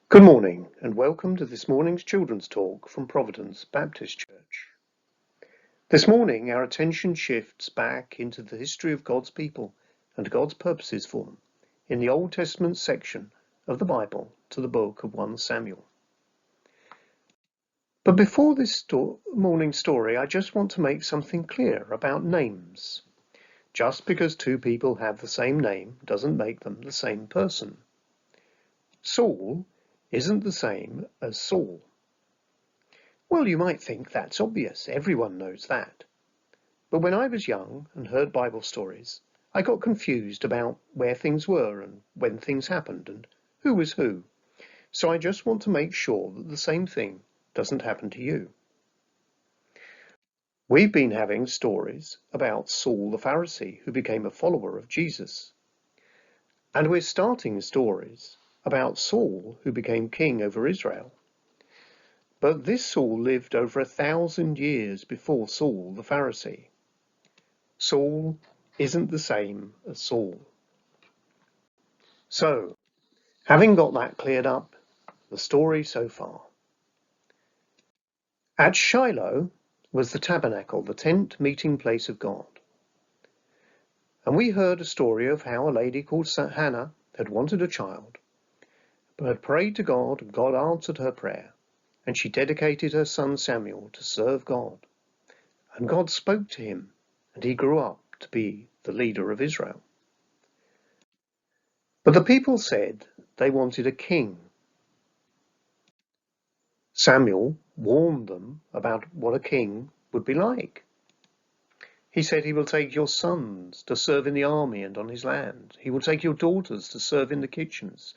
Good morning and welcome to this morning's children's talk from Providence Baptist Church. This morning our attention shifts back into the history of God's people and God's purposes for them in the Old Testament section of the Bible to the book of 1 Samuel. But before this morning's story, I just want to make something clear about names. Just because two people have the same name doesn't make them the same person. Saul isn't the same as Saul. Well, you might think that's obvious. Everyone knows that. But when I was young and heard Bible stories, I got confused about where things were and when things happened and who was who. So I just want to make sure that the same thing doesn't happen to you. We've been having stories about Saul the Pharisee who became a follower of Jesus. And we're starting stories about Saul who became king over Israel. But this Saul lived over 1,000 years before Saul the Pharisee. Saul isn't the same as Saul. So, having got that cleared up, the story so far. At Shiloh was the tabernacle, the tent meeting place of God. And we heard a story of how a lady called Hannah had wanted a child, but had prayed to God and God answered her prayer. And she dedicated her son Samuel to serve God. And God spoke to him, and he grew up to be the leader of Israel. But the people said they wanted a king. Samuel warned them about what a king would be like. He said, "He will take your sons to serve in the army and on his land. He will take your daughters to serve in the kitchens.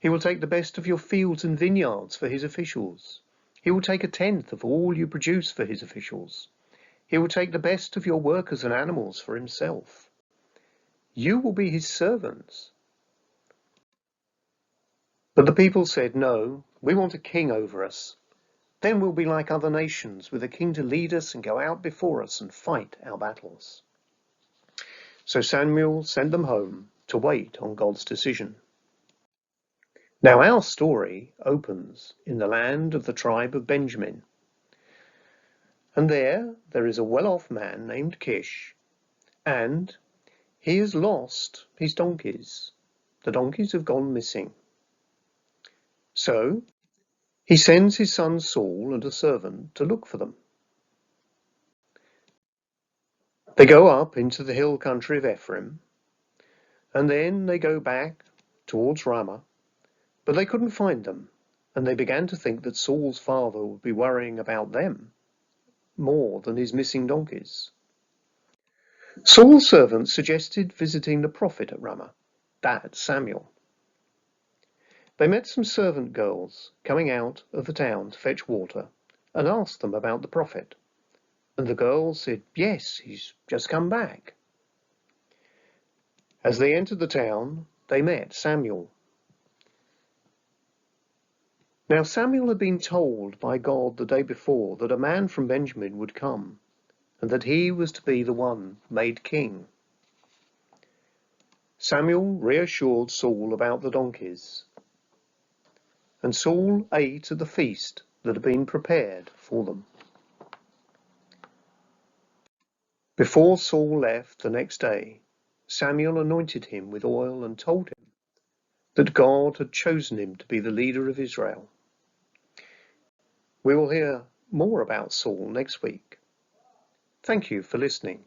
He will take the best of your fields and vineyards for his officials. He will take 1/10 of all you produce for his officials. He will take the best of your workers and animals for himself. You will be his servants." But the people said, "No, we want a king over us. Then we'll be like other nations, with a king to lead us and go out before us and fight our battles." So Samuel sent them home to wait on God's decision. Now our story opens in the land of the tribe of Benjamin. And there is a well-off man named Kish, and he has lost his donkeys. The donkeys have gone missing. So he sends his son Saul and a servant to look for them. They go up into the hill country of Ephraim, and then they go back towards Ramah, but they couldn't find them, and they began to think that Saul's father would be worrying about them more than his missing donkeys. Saul's servant suggested visiting the prophet at Ramah, that's Samuel. They met some servant girls coming out of the town to fetch water and asked them about the prophet. And the girls said, "Yes, he's just come back." As they entered the town, they met Samuel. Now Samuel had been told by God the day before that a man from Benjamin would come, and that he was to be the one made king. Samuel reassured Saul about the donkeys, and Saul ate at the feast that had been prepared for them. Before Saul left the next day, Samuel anointed him with oil and told him that God had chosen him to be the leader of Israel. We will hear more about Saul next week. Thank you for listening.